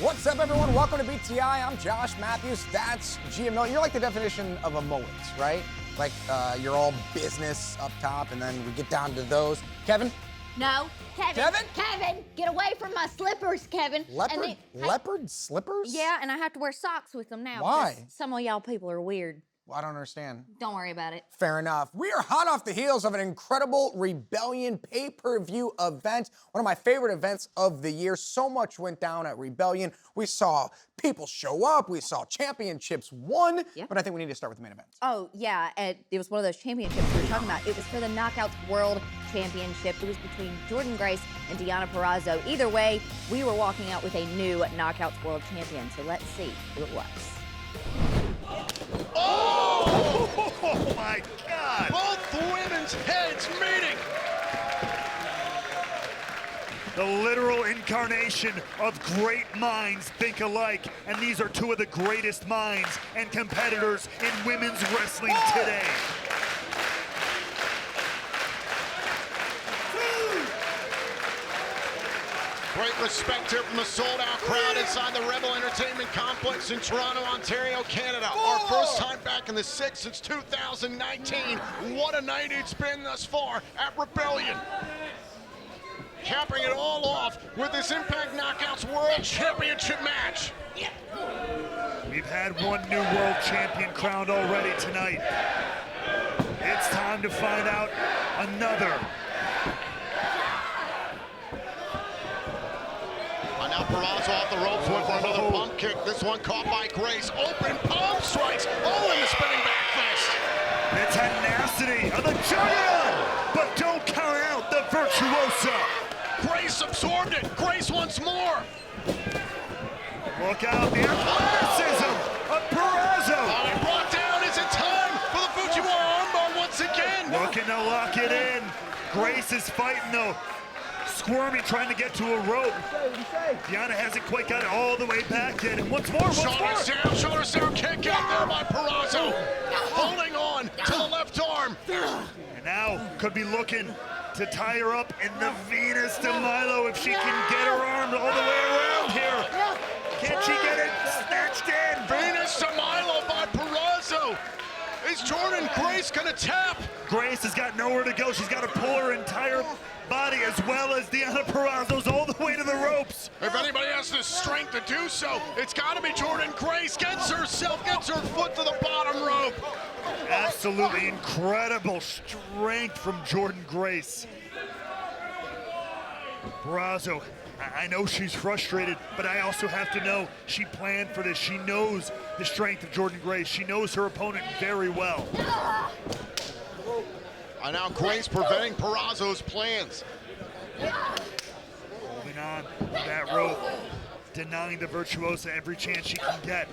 What's up, everyone? Welcome to BTI. I'm Josh Matthews. That's GMO. You're like the definition of a mullet, right? Like you're all business up top, and then we get down to those. Kevin? No. Kevin? Kevin, get away from my slippers, Kevin. Leopard slippers? Yeah, and I have to wear socks with them now. Why? Some of y'all people are weird. Well, I don't understand. Don't worry about it. Fair enough. We are hot off the heels of an incredible Rebellion pay-per-view event. One of my favorite events of the year. So much went down at Rebellion. We saw people show up. We saw championships won. Yeah. But I think we need to start with the main event. Oh, yeah, and it was one of those championships we were talking about. It was for the Knockouts World Championship. It was between Jordynne Grace and Deonna Purrazzo. Either way, we were walking out with a new Knockouts World Champion. So let's see who it was. Oh my God! Both women's heads meeting. The literal incarnation of great minds think alike, and these are two of the greatest minds and competitors in women's wrestling today. Great respect here from the sold-out crowd inside the Rebel Entertainment Complex in Toronto, Ontario, Canada. Our first time back in the 6 since 2019. What a night it's been thus far at Rebellion. Capping it all off with this Impact Knockouts World Championship match. We've had one new world champion crowned already tonight. It's time to find out another. Now Purrazzo off the ropes with another bump kick. This one caught by Grace. Open palm strikes. Oh, and the spinning back fist. The tenacity of the Juggernaut, but don't count out the Virtuosa. Grace absorbed it. Grace once more. Look out, the athleticism of Purrazzo. And brought down. Is it time for the Fujiwara armbar once again? Looking to lock it in. Grace is fighting though. Squirming, trying to get to a rope. Deonna hasn't quite got it all the way back yet. And once more. Shoulders down, kick out there by Purrazzo. Holding on to the left arm. And now could be looking to tie her up in the Venus de Milo if she can get her arm all the way around here. Can she get it snatched in? Venus de Milo by Purrazzo. Is Jordynne Grace gonna tap? Grace has got nowhere to go. She's got to pull her entire body as well as Deonna Purrazzo's all the way to the ropes. If anybody has the strength to do so, it's got to be Jordynne Grace. Gets her foot to the bottom rope. Absolutely incredible strength from Jordynne Grace. Purrazzo, I know she's frustrated, but I also have to know she planned for this. She knows the strength of Jordynne Grace. She knows her opponent very well. And now Grace preventing Purrazzo's plans. Holding on to that rope, denying the Virtuosa every chance she can get.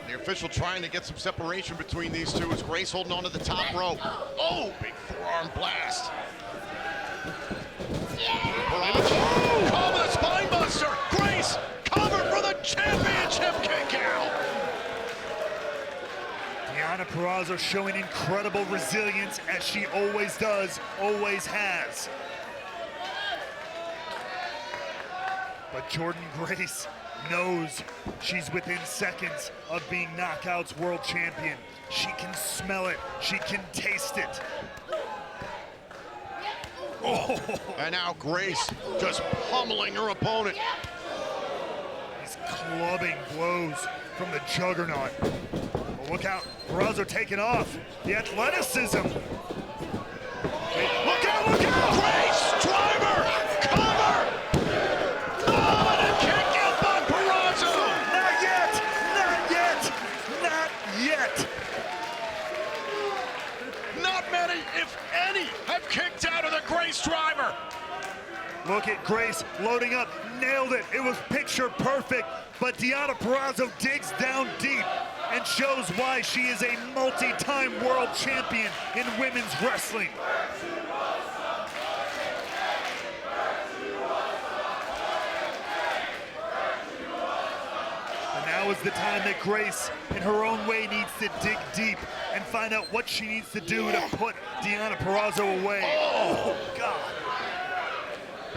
The official trying to get some separation between these two as Grace holding on to the top rope. Oh, big forearm blast. Purrazzo, cover the spine buster. Grace covered for the championship kick out. Deonna Purrazzo showing incredible resilience as she always does, always has. But Jordynne Grace knows she's within seconds of being Knockouts World Champion. She can smell it, she can taste it. Oh. And now Grace just pummeling her opponent. These clubbing blows from the Juggernaut. Oh, look out, Purrazzo taking off. The athleticism. Look out, look out! Grace, driver, cover! Oh, and a kick out by Purrazzo! Not yet, not yet, not yet. Not many, if any, have kicked out of the Grace driver. Look at Grace loading up, nailed it. It was picture perfect, but Deonna Purrazzo digs down deep and shows why she is a multi-time world champion in women's wrestling. And now is the time that Grace, in her own way, needs to dig deep and find out what she needs to do to put Deonna Purrazzo away. Oh, God.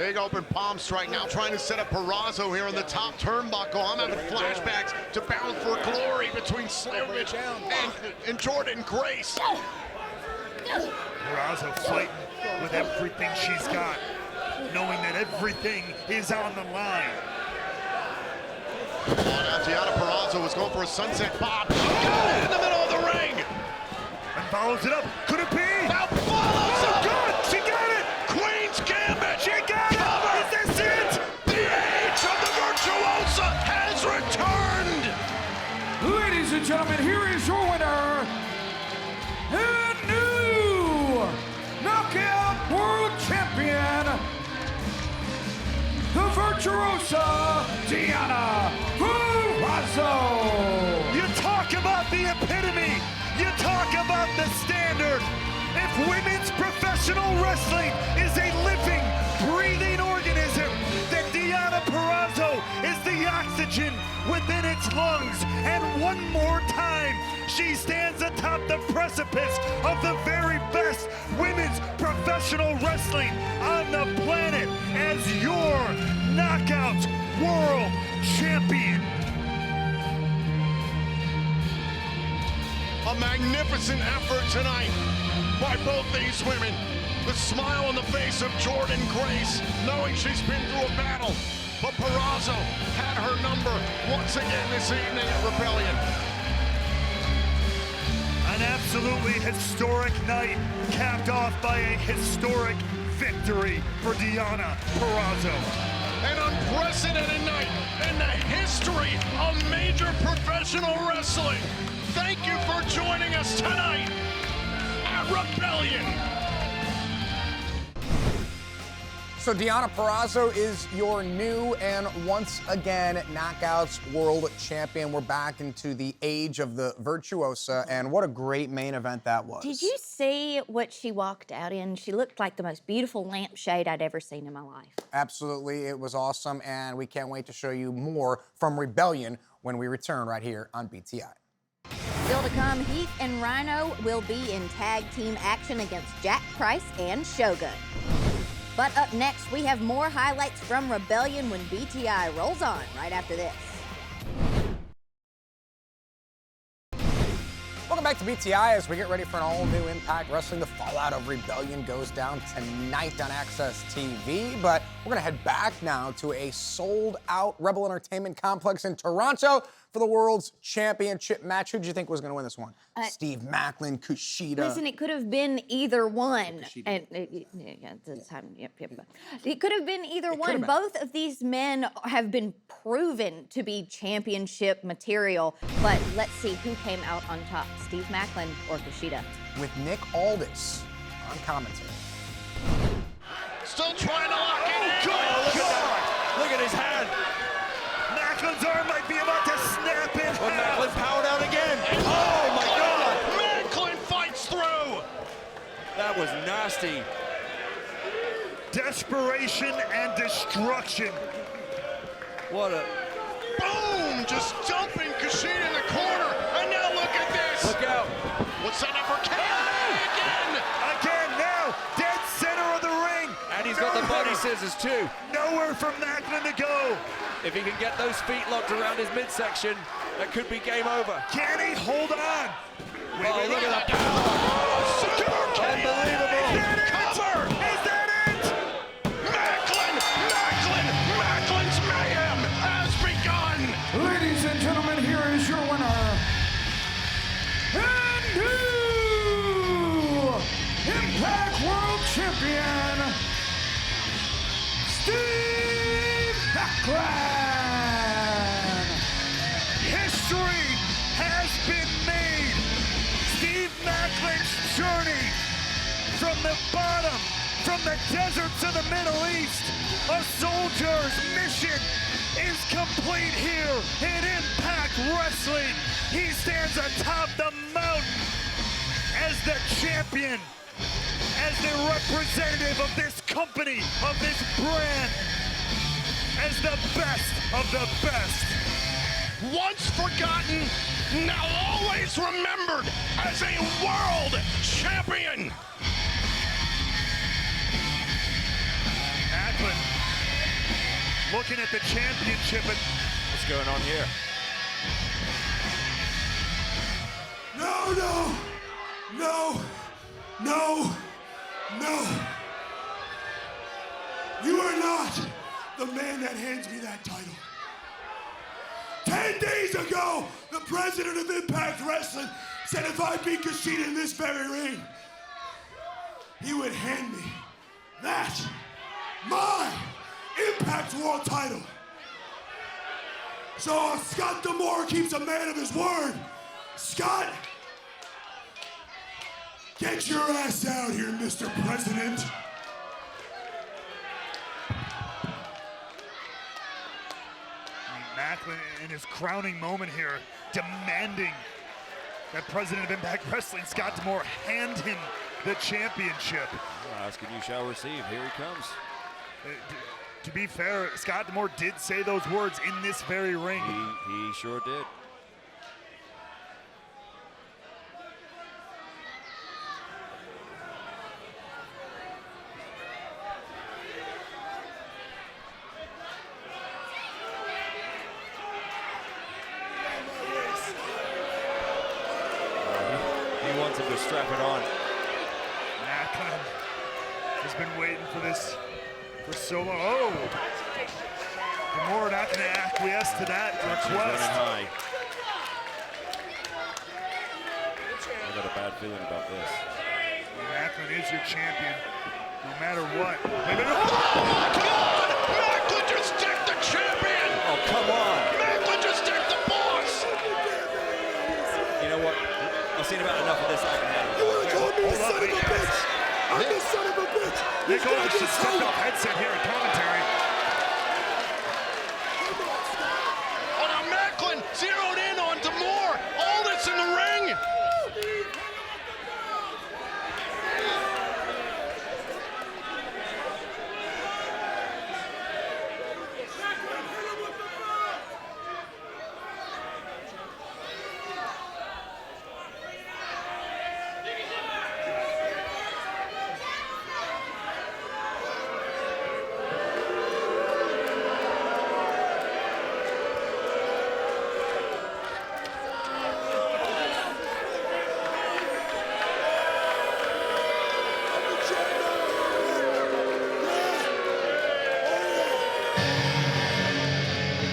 Big open palm strike now, trying to set up Purrazzo here in the top turnbuckle. I'm having flashbacks to Bound for Glory between Slavovich and Jordan Grace. Purrazzo fighting with everything she's got, knowing that everything is on the line. Oh, now Deonna Purrazzo was going for a sunset pop. Got it in the middle of the ring. And follows it up. Could it be? Now follows Oh, up. God! She got it! Queen's Gambit. She got Cover. it! Is this it? The age of the Virtuosa has returned. Ladies and gentlemen, here is your winner, and new Knockout World Champion, the Virtuosa, Deonna Purrazzo. You talk about the epitome. You talk about the standard. If women's professional wrestling is a living, breathing organism, then Deonna Purrazzo is the oxygen within its lungs. And one more time, she stands atop the precipice of the very best women's professional wrestling on the planet as your Knockout World Champion. A magnificent effort tonight by both these women. The smile on the face of Jordan Grace, knowing she's been through a battle. But Purrazzo had her number once again this evening at Rebellion. An absolutely historic night, capped off by a historic victory for Deonna Purrazzo. An unprecedented night in the history of major professional wrestling. Thank you for joining us tonight at Rebellion. So Deonna Purrazzo is your new and once again Knockouts World Champion. We're back into the age of the Virtuosa, and what a great main event that was. Did you see what she walked out in? She looked like the most beautiful lampshade I'd ever seen in my life. Absolutely, it was awesome, and we can't wait to show you more from Rebellion when we return right here on BTI. Still to come, Heath and Rhino will be in tag team action against Jack Price and Shogun. But up next, we have more highlights from Rebellion when BTI rolls on right after this. Welcome back to BTI as we get ready for an all-new Impact Wrestling. The fallout of Rebellion goes down tonight on Access TV, but we're gonna head back now to a sold-out Rebel Entertainment Complex in Toronto for the World's Championship match. Who did you think was gonna win this one? Steve Macklin, Kushida. Listen, it could have been either one. And it could have been either one. Both of these men have been proven to be championship material, but let's see who came out on top, Steve Macklin or Kushida. With Nick Aldis on commentary. Still trying to lock it in. Look at his hand. Macklin's arm might be about to snap in But half. Macklin powered out again. Oh my God! Macklin fights through. That was nasty. Desperation and destruction. What a... Boom! Just dumping Kushida in the corner. And now look at this. Look out. What's that upper again? Again now, dead center of the ring. And he's got the body scissors too. Nowhere for Macklin to go. If he can get those feet locked around his midsection, that could be game over. Can he hold on? Oh, look at that. Unbelievable. Cover. Is that it? Macklin's mayhem has begun. Ladies and gentlemen, here is your winner, and new Impact World Champion, Steve Macklin. History has been made. Steve Macklin's journey from the bottom, from the deserts of the Middle East, a soldier's mission is complete here in Impact Wrestling. He stands atop the mountain as the champion, as the representative of this company, of this brand, as the best of the best. Once forgotten, now always remembered as a world champion. Macklin looking at the championship and What's going on here? No, no, no, no, no. You are not the man that hands me that title. 10 days ago, the president of Impact Wrestling said if I beat Kushida in this very ring, he would hand me that, my Impact World title. So if Scott D'Amore keeps a man of his word, Scott, get your ass out here, Mr. President. Macklin in his crowning moment here, demanding that president of Impact Wrestling, Scott D'Amore, hand him the championship. Ask and you shall receive. Here he comes. To be fair, Scott D'Amore did say those words in this very ring. He sure did. He wants him to strap it on. Macklin has been waiting for this for so long. Oh! D'Amore not going to acquiesce to that Running request. high. I got a bad feeling about this. Macklin is your champion, no matter what. Oh my God! Macklin just dicked the champion! Oh, come on. Macklin just dicked the boss! You know what? I've seen about enough of this. I can handle it. Hold up, I'm the son of a bitch. Nick Aldis just stepped off headset here in commentary. Oh, now Macklin zeroed in on D'Amore. Aldis in the ring.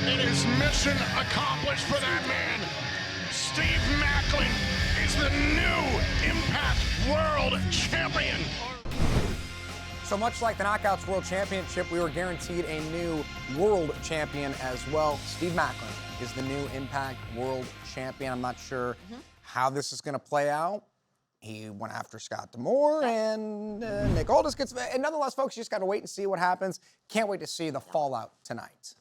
It is mission accomplished for that man. Steve Macklin is the new Impact World Champion. So much like the Knockouts World Championship, we were guaranteed a new world champion as well. Steve Macklin is the new Impact World Champion. I'm not sure how this is going to play out. He went after Scott D'Amore, and Nick Aldis gets... And nonetheless, folks, you just got to wait and see what happens. Can't wait to see the fallout tonight.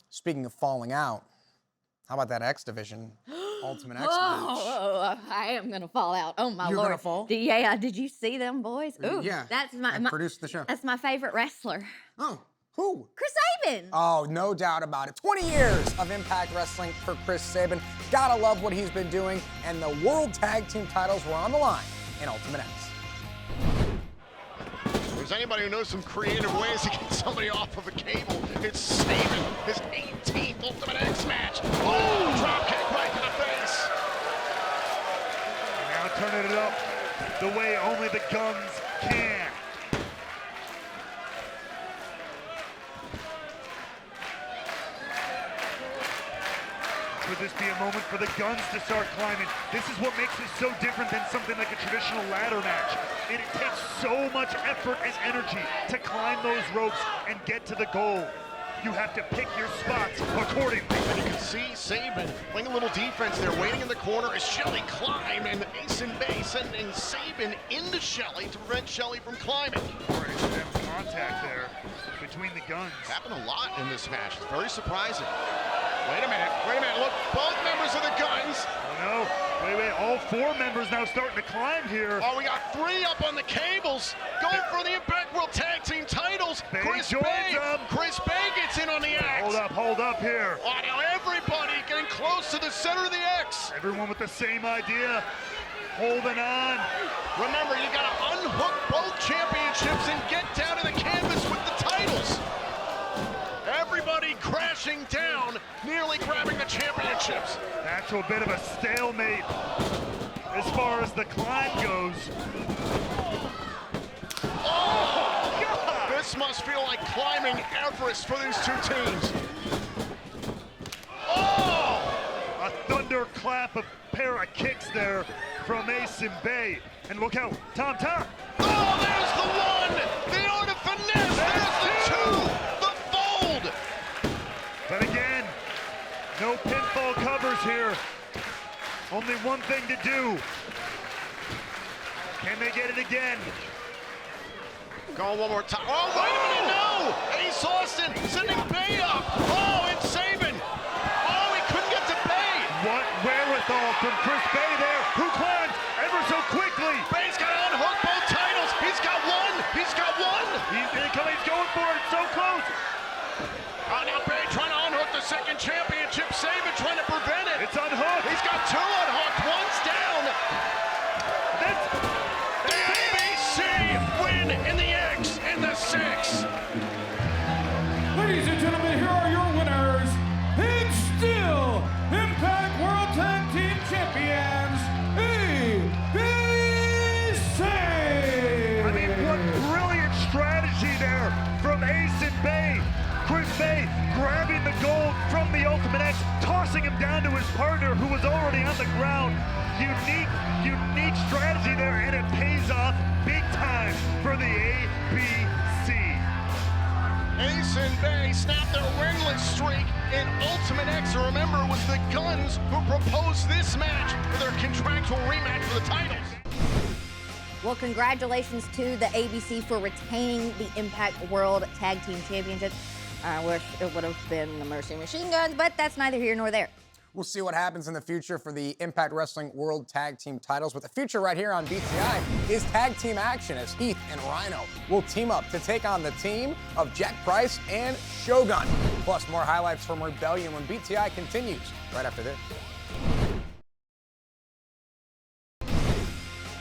Speaking of falling out, how about that X Division Ultimate X match? Oh, I am going to fall out. Oh, my You're Lord. gonna fall? Yeah, did you see them, boys? Ooh, Yeah, that's I produced the show. That's my favorite wrestler, Oh, who? Chris Sabin. Oh, no doubt about it. 20 years of Impact Wrestling for Chris Sabin. Gotta love what he's been doing, and the World Tag Team titles were on the line in Ultimate X. If there's anybody who knows some creative ways to get somebody off of a cable, it's Sabin. His 18th Ultimate X match. Oh, drop kick right to the face. Now turning it up the way only the Guns can. Could this be a moment for the Guns to start climbing? This is what makes it so different than something like a traditional ladder match. It takes so much effort and energy to climb those ropes and get to the goal. You have to pick your spots accordingly. And you can see Sabin playing a little defense there, waiting in the corner as Shelley climbed, and Ace and Bay sending Sabin into Shelley to prevent Shelley from climbing. Alright, so there's contact there between the Guns. Happened a lot in this match. It's very surprising. Wait a minute. Look, both members of the Guns. Oh no, wait, all four members now starting to climb here. Oh, we got three up on the cables, going for the Impact World Tag Team titles. Bay Chris joins Bay. them. Chris Bay gets in on the X. Hold up here. Oh, now everybody getting close to the center of the X. Everyone with the same idea, holding on. Remember, you got to unhook both championships and get down to the canvas with the titles. pushing down, nearly grabbing the championships. Actual bit of a stalemate as far as the climb goes. Oh, God! This must feel like climbing Everest for these two teams. Oh! A thunderclap, a pair of kicks there from Ace and Bay. And look out, Tom. Oh, there's the one! The art of finesse! There's the two! The fold! But again, no pinfall covers here. Only one thing to do. Can they get it again? Going one more time. Oh, wait a minute, no! Ace Austin sending Bay up. Oh, and Sabin. Oh, he couldn't get to Bay. What wherewithal from Chris Bay there, who climbs ever so quickly. Bay's got to unhook both titles. He's got one. He's got one. He's going for it, so close. Oh, now Bay trying to unhook the second championship. Sabin trying to prevent it. It's unhooked. He's got two unhooked. One's down. The ABC win in the X and the 6. Ladies and gentlemen, here are your winners, and still Impact World Tag Team Champions, ABC! I mean, what brilliant strategy there from Ace and Bay. Chris Bay grabbing the gold from the Ultimate X, tossing him down to his partner who was already on the ground. Unique strategy there, and it pays off big time for the ABC. Ace and Bay snapped their winless streak in Ultimate X. Remember, it was the Guns who proposed this match for their contractual rematch for the titles. Well, congratulations to the ABC for retaining the Impact World Tag Team Championship. I wish it would have been the Mercy Machine Guns, but that's neither here nor there. We'll see what happens in the future for the Impact Wrestling World Tag Team titles. But the future right here on BTI is tag team action as Heath and Rhino will team up to take on the team of Jack Price and Shogun. Plus, more highlights from Rebellion when BTI continues right after this.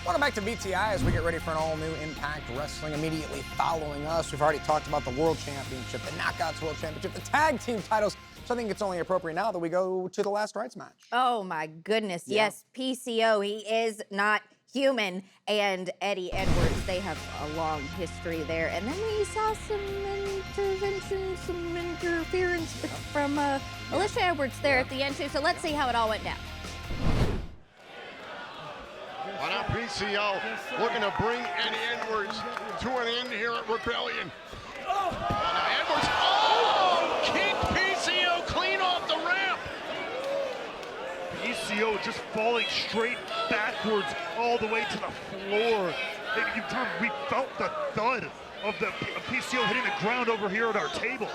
Welcome back to BTI as we get ready for an all-new Impact Wrestling. Immediately following us, we've already talked about the World Championship, the Knockouts World Championship, the Tag Team titles. So I think it's only appropriate now that we go to the Last Rites match. Oh my goodness, yes, PCO, he is not human, and Eddie Edwards, they have a long history there. And then we saw some intervention, some interference from Alicia Edwards there at the end too. So let's see how it all went down. Why not PCO looking to bring Eddie Edwards to an end here at Rebellion. Now Edwards, kicked PCO clean off the ramp. PCO just falling straight backwards all the way to the floor. We felt the thud of the PCO hitting the ground over here at our table.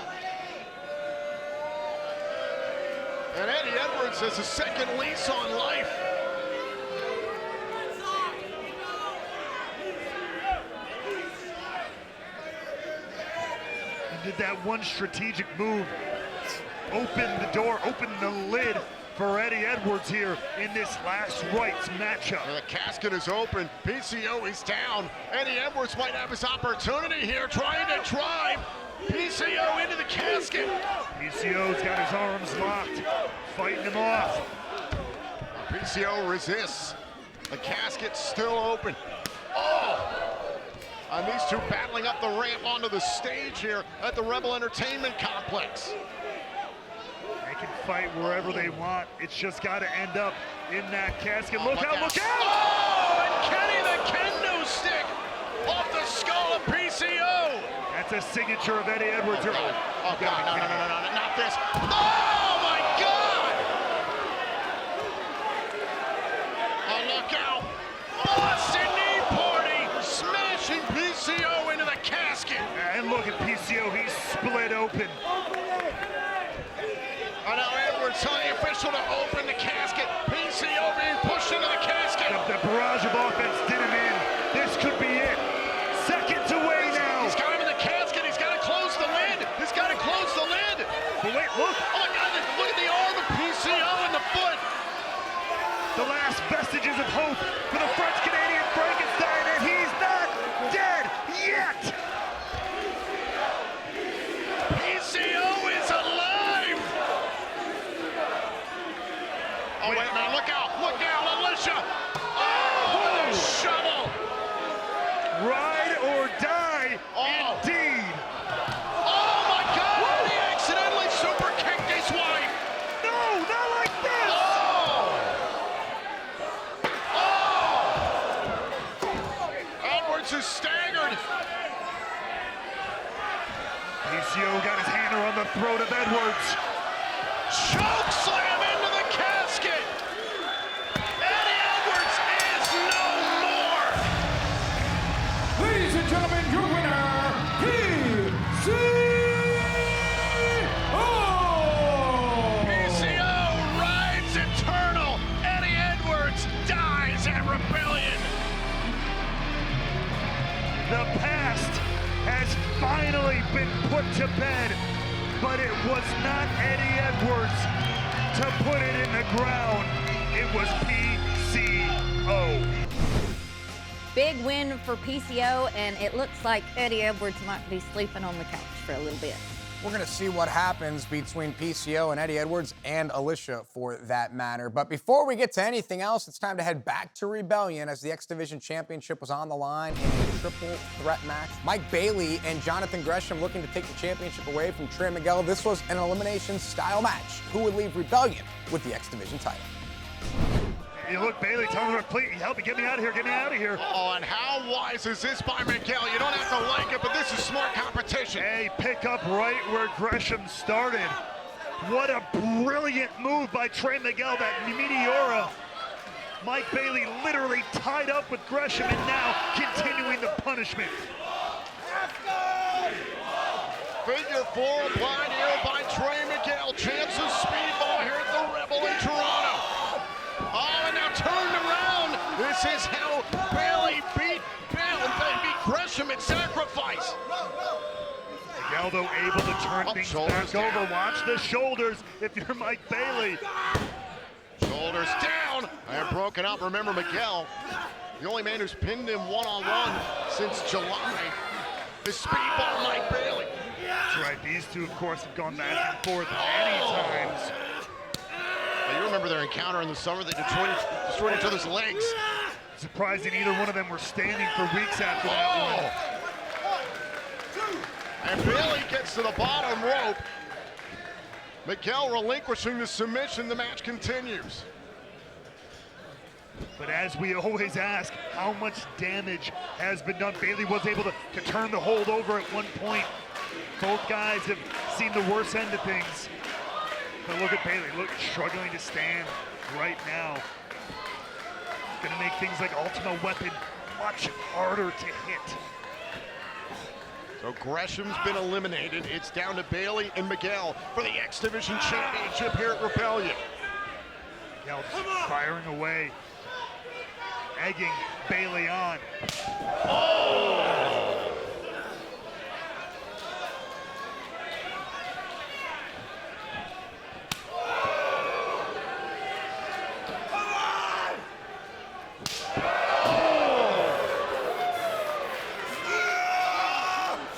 And Eddie Edwards has a second lease on life. Did that one strategic move open the door, open the lid for Eddie Edwards here in this Last Rites matchup. The casket is open. PCO is down. Eddie Edwards might have his opportunity here, trying to drive PCO into the casket. PCO's got his arms locked, fighting him off. PCO resists. The casket's still open. And these two battling up the ramp onto the stage here at the Rebel Entertainment Complex. They can fight wherever they want. It's just got to end up in that casket. Look out, look out! Oh, and Kenny the kendo stick off the skull of PCO. That's a signature of Eddie Edwards. Oh, God, no, not this. Oh, my God! Oh, look out. Boston Knee Party smashing PCO into the casket. And look at PCO, he's split open. And now Edwards telling the official to open the casket. PCO being pushed into the casket. The barrage of offense did him in. This could be it. Seconds away now. He's got him in the casket. He's got to close the lid. He's got to close the lid. But wait, look. Oh, my God, look at the arm of PCO and the foot. The last vestiges of hope for the French Canadian Frankenstein, and he's not dead yet. PCO is alive. Oh, wait a minute, look out, Alicia! Oh, the shovel! Ride or die, indeed. Oh my God, he accidentally super kicked his wife! No, not like this! Edwards is staggered. PCO got his hand around the throat of Edwards. Choke slam into the casket. Eddie Edwards is no more. Ladies and gentlemen, your winner, PCO rides eternal. Eddie Edwards dies at Rebellion. The past has finally been put to bed, but it was not Eddie Edwards to put it in the ground. It was PCO. Big win for PCO, and it looks like Eddie Edwards might be sleeping on the couch for a little bit. We're going to see what happens between PCO and Eddie Edwards and Alicia for that matter. But before we get to anything else, it's time to head back to Rebellion as the X Division Championship was on the line in a triple threat match. Mike Bailey and Jonathan Gresham looking to take the championship away from Trey Miguel. This was an elimination style match. Who would leave Rebellion with the X Division title? You look, Bailey telling her, please help me, get me out of here, get me out of here. Oh, and how wise is this by Miguel? You don't have to like it, but this is smart competition. Hey, pick up right where Gresham started. What a brilliant move by Trey Miguel, that Meteora. Mike Bailey literally tied up with Gresham and now continuing the punishment. Figure four applied here by Trey Miguel. Chance of speedball here at the Rebel in Toronto. Oh, and now turned around. This is how Bailey beat Gresham at sacrifice. Miguel, though, able to turn things back over. Watch the shoulders if you're Mike Bailey. Shoulders down and broken up. Remember, Miguel, the only man who's pinned him one-on-one since July, is speedball Mike Bailey. That's right. These two, of course, have gone back and forth many times. Now, you remember their encounter in the summer. They destroyed each other's legs. Surprising either one of them were standing for weeks after that one. And Bailey gets to the bottom rope. Miguel relinquishing the submission. The match continues. But as we always ask, how much damage has been done? Bailey was able to turn the hold over at one point. Both guys have seen the worst end of things. But look at Bailey, look, struggling to stand right now. Gonna make things like Ultimate Weapon much harder to hit. So Gresham's been eliminated. It's down to Bailey and Miguel for the X Division Championship here at Rebellion. Miguel firing away, egging Bailey on. Oh!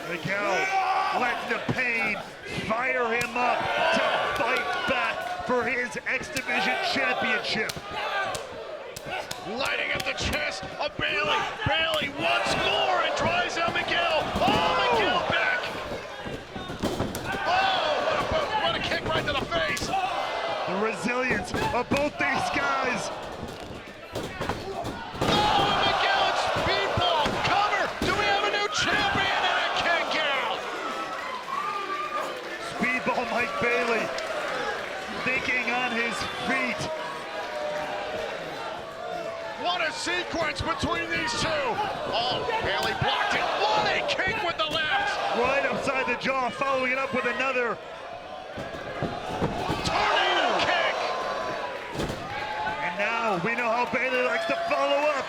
Miguel letting the pain fire him up to fight back for his X Division Championship. Lighting up the chest of Bailey. Bailey once more and drives out Miguel. Oh, Miguel back. Oh, what a kick right to the face. The resilience of both these guys. Oh, Miguel, it's speedball. Cover. Do we have a new champion? And a kick out. Speedball Mike Bailey thinking on his feet. What a sequence between these two. Oh, Bailey blocked it. What a kick with the left. Right upside the jaw, following it up with another. Tornado kick. And now we know how Bailey likes to follow up.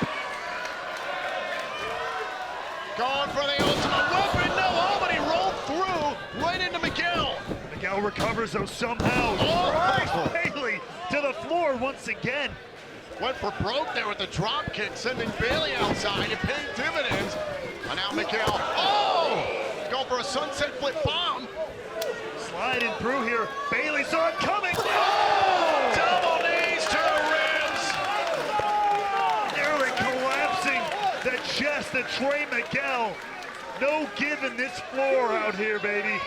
Going for the ultimate weapon. No, oh, but he rolled through right into Miguel. Miguel recovers though somehow. Oh. Drives Bailey to the floor once again. Went for broke there with the drop kick, sending Bailey outside and paying dividends. And now Miguel, oh! Going for a sunset flip bomb. Sliding through here. Bailey saw it coming. Oh! Double knees to Trey Miguel. No giving this floor out here, baby.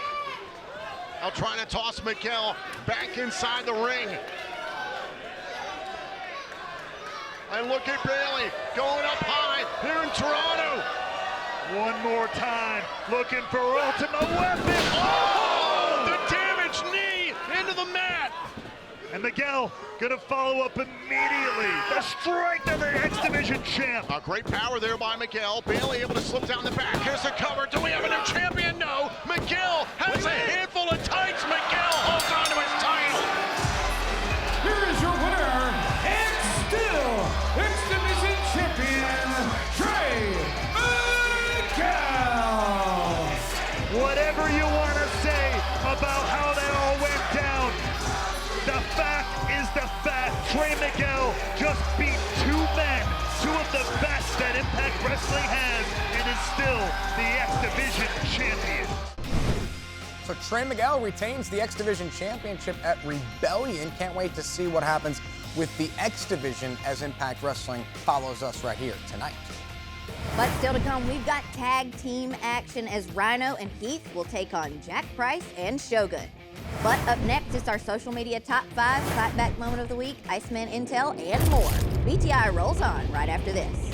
Now trying to toss Miguel back inside the ring. And look at Bailey going up high here in Toronto. One more time, looking for ultimate weapon. Oh, the damaged knee into the mat. And Miguel gonna follow up immediately. The strength of the X Division champ. A great power there by Miguel. Bailey able to slip down the back. Here's the cover. Do we have a new champion? No. Miguel has a handful of tights. Miguel holds on to his title. Here is your winner, and still X Division champion, Trey Miguel. Whatever you want to say about how that all went down, the fact is the fact. Trey Miguel just beat two men, two of the best that Impact Wrestling has, and is still the X Division champion. So Trey Miguel retains the X Division Championship at Rebellion. Can't wait to see what happens with the X Division as Impact Wrestling follows us right here tonight. But still to come, we've got tag team action as Rhino and Heath will take on Jack Price and Shogun. But up next is our social media top 5 clapback moment of the week, Iceman Intel, and more. BTI rolls on right after this.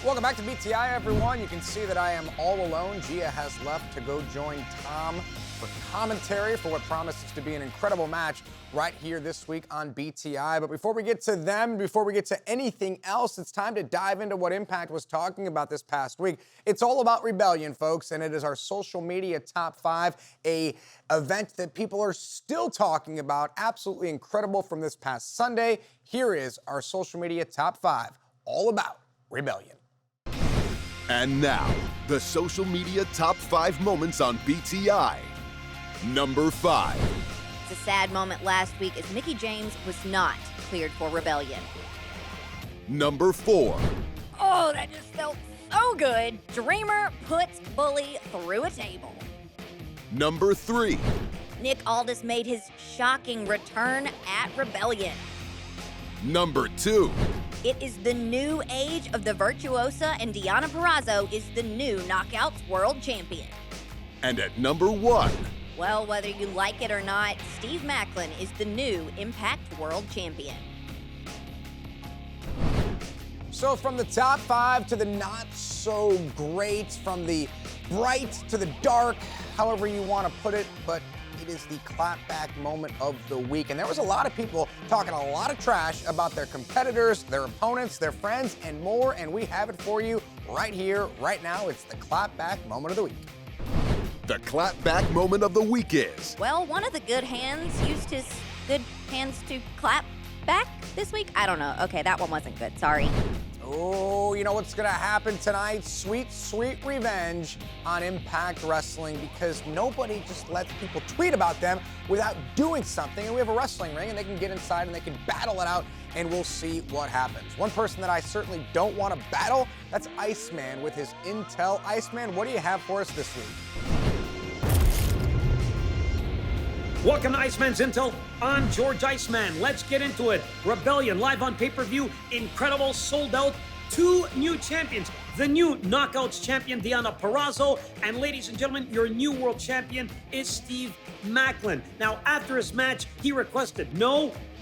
Welcome back to BTI, everyone. You can see that I am all alone. Gia has left to go join Tom for commentary for what promises to be an incredible match right here this week on BTI. But before we get to them, before we get to anything else, it's time to dive into what Impact was talking about this past week. It's all about Rebellion, folks, and it is our social media top 5, a event that people are still talking about. Absolutely incredible from this past Sunday. Here is our social media top 5, all about Rebellion. And now, the social media top 5 moments on BTI. Number 5. It's a sad moment last week as Mickie James was not cleared for Rebellion. Number 4. Oh, that just felt so good. Dreamer puts Bully through a table. Number 3. Nick Aldis made his shocking return at Rebellion. Number 2. It is the new age of the Virtuosa, and Deonna Purrazzo is the new Knockouts World Champion. And at number 1. Well, whether you like it or not, Steve Maclin is the new Impact World Champion. So from the top 5 to the not so great, from the bright to the dark, however you want to put it, but it is the clapback moment of the week. And there was a lot of people talking a lot of trash about their competitors, their opponents, their friends, and more. And we have it for you right here, right now. It's the clapback moment of the week. The clapback moment of the week is... Well, one of the good hands used his good hands to clap back this week. I don't know. Okay, that one wasn't good. Sorry. Oh, you know what's going to happen tonight? Sweet, sweet revenge on Impact Wrestling, because nobody just lets people tweet about them without doing something. And we have a wrestling ring, and they can get inside and they can battle it out, and we'll see what happens. One person that I certainly don't want to battle, that's Iceman with his Intel. Iceman, what do you have for us this week? Welcome to Iceman's Intel. I'm George Iceman. Let's get into it. Rebellion live on pay-per-view. Incredible, sold out. 2 new champions. The new Knockouts champion, Deonna Purrazzo. And ladies and gentlemen, your new world champion is Steve Maclin. Now, after his match, he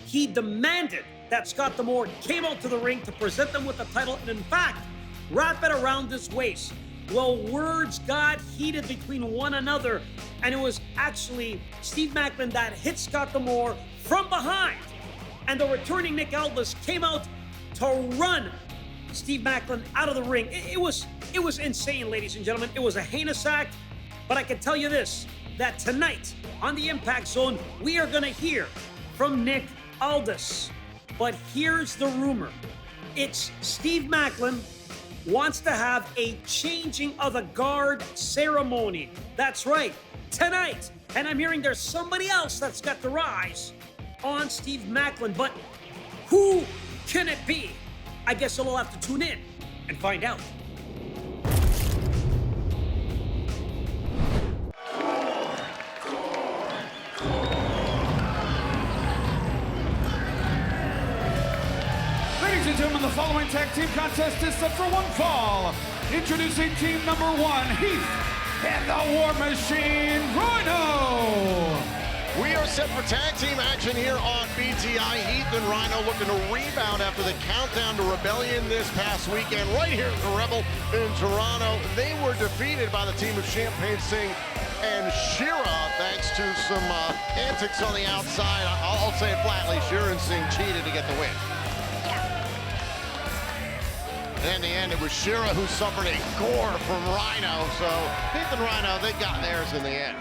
he demanded that Scott D'Amore came out to the ring to present them with the title and, in fact, wrap it around his waist. Well, words got heated between one another, and it was actually Steve Maclin that hit Scott D'Amore from behind. And the returning Nick Aldis came out to run Steve Maclin out of the ring. It was insane, ladies and gentlemen. It was a heinous act, but I can tell you this, that tonight on the Impact Zone, we are gonna hear from Nick Aldis. But here's the rumor. It's Steve Maclin wants to have a changing of the guard ceremony. That's right, tonight. And I'm hearing there's somebody else that's got the rise on Steve Maclin, but who can it be? I guess you'll have to tune in and find out. Ladies and gentlemen, the following tag team contest is set for one fall. Introducing team number 1, Heath and the War Machine, Rhino. We are set for tag team action here on BTI. Heath and Rhino looking to rebound after the countdown to Rebellion this past weekend right here at the Rebel in Toronto. They were defeated by the team of Champagne Singh and Shira thanks to some antics on the outside. I'll say it flatly, Shira and Singh cheated to get the win. And in the end, it was Shira who suffered a gore from Rhino. So Heath and Rhino, they got theirs in the end.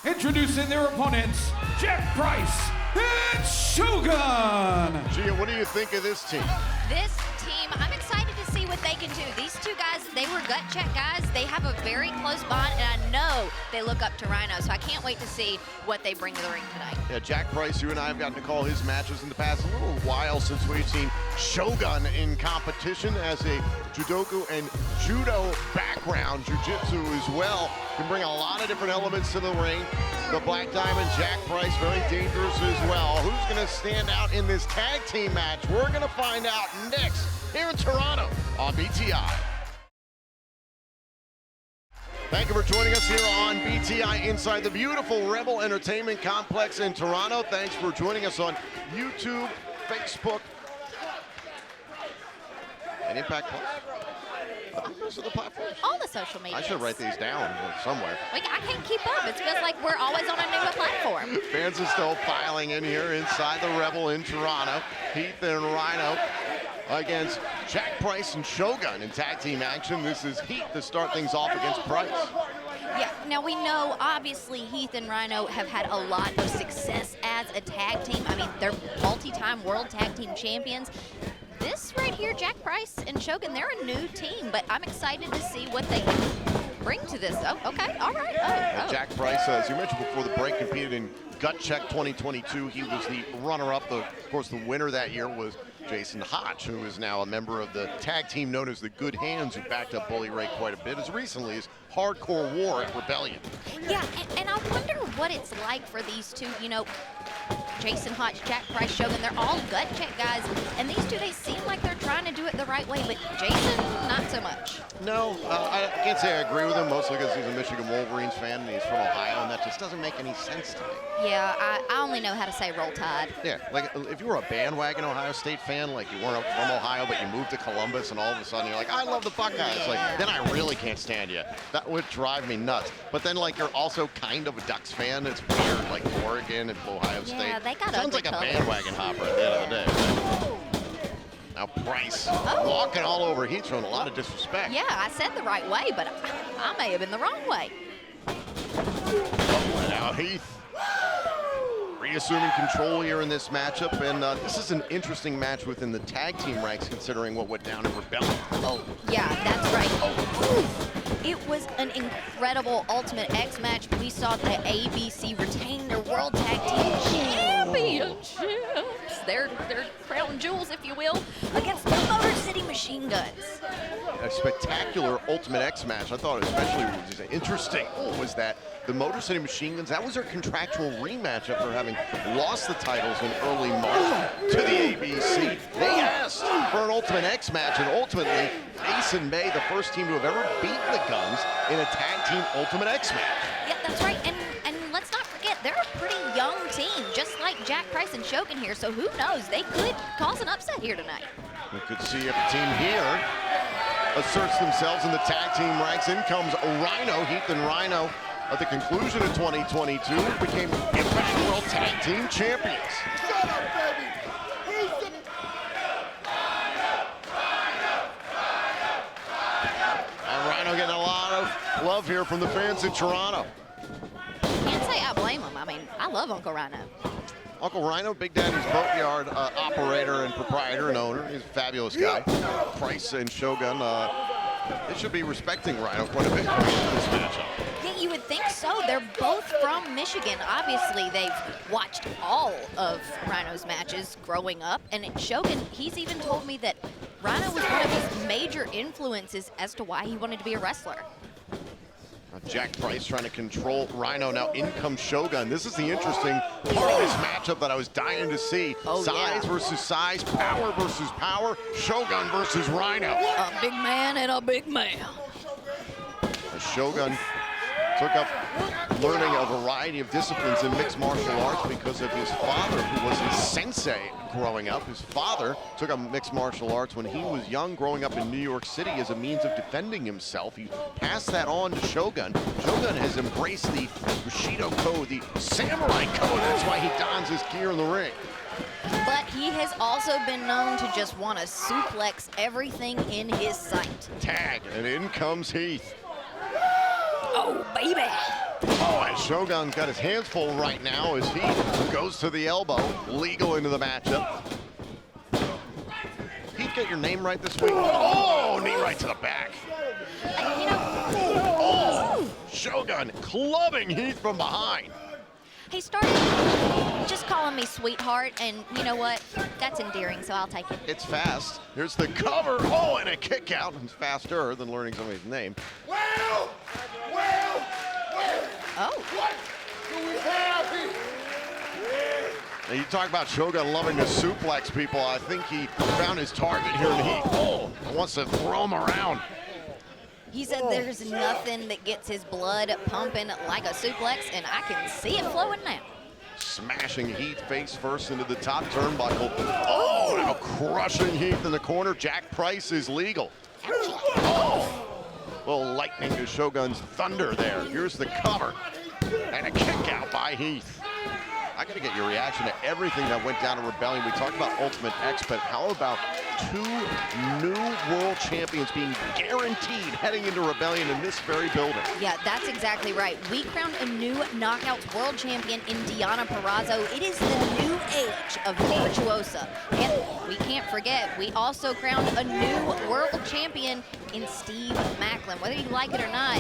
Introducing their opponents, Jack Price and Shogun. Gia, what do you think of this team? This team, I'm excited to see what they can do. These two guys, they were gut check guys. They have a very close bond, and I know they look up to Rhino, so I can't wait to see what they bring to the ring tonight. Yeah, Jack Price, you and I have gotten to call his matches in the past. A little while since we've seen Shogun in competition as a judoku and judo background, jiu-jitsu as well. Can bring a lot of different elements to the ring. The Black Diamond, Jack Price, very dangerous as well. Who's going to stand out in this tag team match? We're going to find out next here in Toronto on BTI. Thank you for joining us here on BTI inside the beautiful Rebel Entertainment Complex in Toronto. Thanks for joining us on YouTube, Facebook, and Impact Plus. Those are the platforms. All the social media. I should write these down somewhere. I can't keep up. It feels like we're always on a new platform. Fans are still filing in here inside the Rebel in Toronto. Heath and Rhino against Jack Price and Shogun in tag team action. This is Heath to start things off against Price. Yeah, now we know, obviously, Heath and Rhino have had a lot of success as a tag team. I mean, they're multi-time world tag team champions. This right here, Jack Price and Shogun, they're a new team, but I'm excited to see what they can bring to this. Oh, okay, all right. Oh. Jack Price, as you mentioned before the break, competed in Gut Check 2022. He was the runner-up. Of course, the winner that year was Jason Hotch, who is now a member of the tag team known as the Good Hands, who backed up Bully Ray quite a bit, as recently as Hardcore War at Rebellion. Yeah, and I wonder what it's like for these two, you know, Jason Hotch, Jack Price, Shogun, they're all gut check guys, and these two, they seem like they're trying to do it the right way, but Jason, not so much. No, I can't say I agree with him, mostly because he's a Michigan Wolverines fan and he's from Ohio, and that just doesn't make any sense to me. Yeah, I only know how to say Roll Tide. Yeah, like if you were a bandwagon Ohio State fan, like you weren't from Ohio, but you moved to Columbus, and all of a sudden you're like, I love the Buckeyes. Yeah. Like, then I really can't stand you. That would drive me nuts. But then, like, you're also kind of a Ducks fan. It's weird, like Oregon and Ohio State. Yeah, they got Sounds ugly like a colors. bandwagon hopper at the end of the day. Now Price walking all over. He's showing a lot of disrespect. Yeah, I said the right way, but I may have been the wrong way. And now Heath reassuming control here in this matchup, and this is an interesting match within the tag team ranks considering what went down in Rebellion. Oh, yeah, that's right. It was an incredible Ultimate X match. We saw the ABC retain their World Tag Team Championships, their crown jewels, if you will, against the Motor City Machine Guns. A spectacular Ultimate X match. I thought especially was interesting was that the Motor City Machine Guns, that was their contractual rematch after having lost the titles in early March to the ABC. They asked for an Ultimate X match, and ultimately, Ace and May, the first team to have ever beaten the Guns in a tag team Ultimate X match. Yeah, that's right, and let's not forget, they're a pretty young team, just like Jack Price and Shogun here, so who knows, they could cause an upset here tonight. We could see if a team here asserts themselves in the tag team ranks. In comes Rhino, Heath and Rhino. At the conclusion of 2022, became Impact World Tag Team Champions. And Rhino getting a lot of love here from the fans in Toronto. Can't say I blame them. I mean, I love Uncle Rhino. Uncle Rhino, Big Daddy's Boatyard operator and proprietor and owner. He's a fabulous guy. Price and Shogun, they should be respecting Rhino quite a bit in this matchup. Yeah, you would think so. They're both from Michigan. Obviously, they've watched all of Rhino's matches growing up. And Shogun, he's even told me that Rhino was one of his major influences as to why he wanted to be a wrestler. Jack Price trying to control Rhino. Now in comes Shogun. This is the interesting part of this matchup that I was dying to see. Size versus size, power versus power, Shogun versus Rhino. A big man and a big man. Shogun took up learning a variety of disciplines in mixed martial arts because of his father, who was his sensei growing up. His father took up mixed martial arts when he was young, growing up in New York City as a means of defending himself. He passed that on to Shogun. Shogun has embraced the Bushido code, the samurai code. That's why he dons his gear in the ring. But he has also been known to just want to suplex everything in his sight. Tag, and in comes Heath. Oh, baby. Oh, and Shogun's got his hands full right now as he goes to the elbow, legal into the matchup. Heath, get your name right this week. Oh, knee right to the back. You know, Oh, Shogun clubbing Heath from behind. he started just calling me sweetheart, and you know what? That's endearing, so I'll take it. It's fast. Here's the cover. Oh, and a kick out. It's faster than learning somebody's name. Well, Oh. what do we have here? Now, you talk about Shogun loving to suplex people. I think he found his target here, and he wants to throw him around. He said there's nothing that gets his blood pumping like a suplex, and I can see it flowing now. Smashing Heath face first into the top turnbuckle. Oh, now crushing Heath in the corner. Jack Price is legal. Oh, little lightning to Shogun's thunder there. Here's the cover. And a kick out by Heath. I gotta get your reaction to everything that went down in Rebellion. We talked about Ultimate X, but how about 2 new world champions being guaranteed heading into Rebellion in this very building? Yeah, that's exactly right. We crowned a new Knockouts world champion in Diana Purrazzo. It is the new age of Virtuosa. And we can't forget, we also crowned a new world champion in Steve Macklin. Whether you like it or not,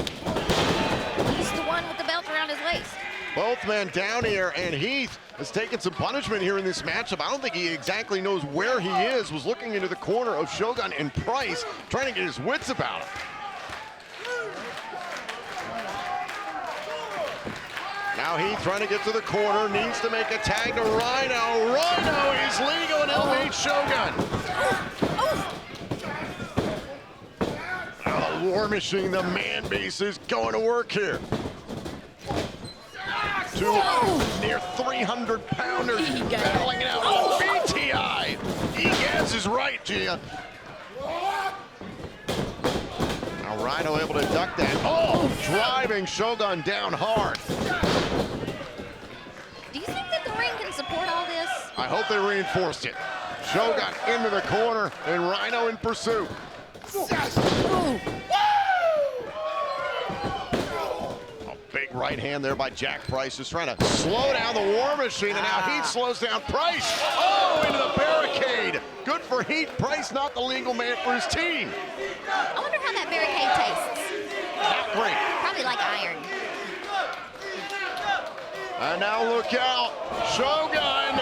he's the one with the belt around his waist. Both men down here, and Heath has taken some punishment here in this matchup. I don't think he exactly knows where he is. Was looking into the corner of Shogun and Price, trying to get his wits about him. Now Heath trying to get to the corner, needs to make a tag to Rhino. Rhino is legal and elevates Shogun. Now the War Machine, the man base, is going to work here. 2 near 300-pounders battling it out on BTI. Egaz is right, Gia. Now Rhino able to duck that. Oh, driving Shogun down hard. Do you think that the ring can support all this? I hope they reinforced it. Shogun into the corner and Rhino in pursuit. Big right hand there by Jack Price, just trying to slow down the War Machine, and now Heath slows down Price. Oh, into the barricade. Good for Heath. Price not the legal man for his team. I wonder how that barricade tastes. Not great. Probably like iron. And now look out. Shogun.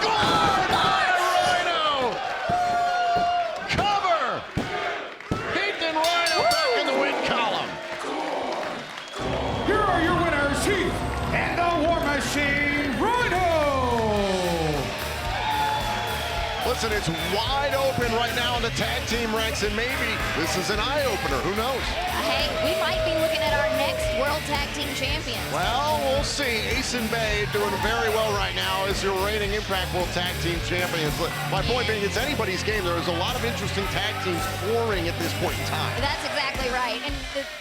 Guard by Rhino. Cover. Heath and Rhino back in the win column. Here are your winners, Heath and the War Machine, Rhino! Listen, it's wide open right now in the tag team ranks, and maybe this is an eye-opener. Who knows? Hey, we might be looking at our next World Tag Team Champions. Well, we'll see. Ace and Bay doing very well right now as your reigning Impact World Tag Team Champions. My point being, it's anybody's game. There's a lot of interesting tag teams forming at this point in time. That's exactly right. And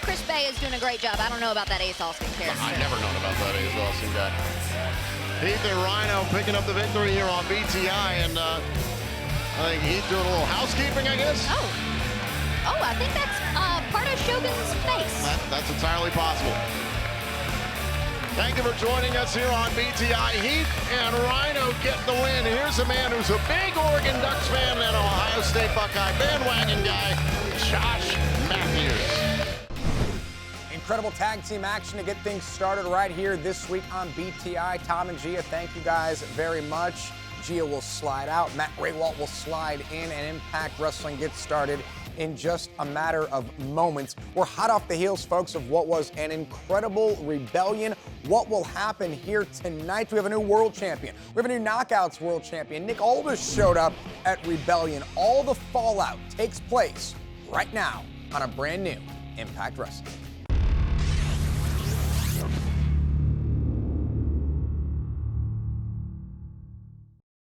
Chris Bay is doing a great job. I don't know about that Ace Austin character. I've never known about that Ace Austin guy. Heath and Rhino picking up the victory here on BTI, and I think Heath doing a little housekeeping, I guess. Oh, I think that's part of Shogun's face. That's entirely possible. Thank you for joining us here on BTI. Heath and Rhino get the win. Here's a man who's a big Oregon Ducks fan and Ohio State Buckeye bandwagon guy, Josh Matthews. Incredible tag team action to get things started right here this week on BTI. Tom and Gia, thank you guys very much. Gia will slide out, Matt Raywalt will slide in, and Impact Wrestling gets started in just a matter of moments. We're hot off the heels, folks, of what was an incredible Rebellion. What will happen here tonight? We have a new world champion. We have a new Knockouts world champion. Nick Aldis showed up at Rebellion. All the fallout takes place right now on a brand new Impact Wrestling.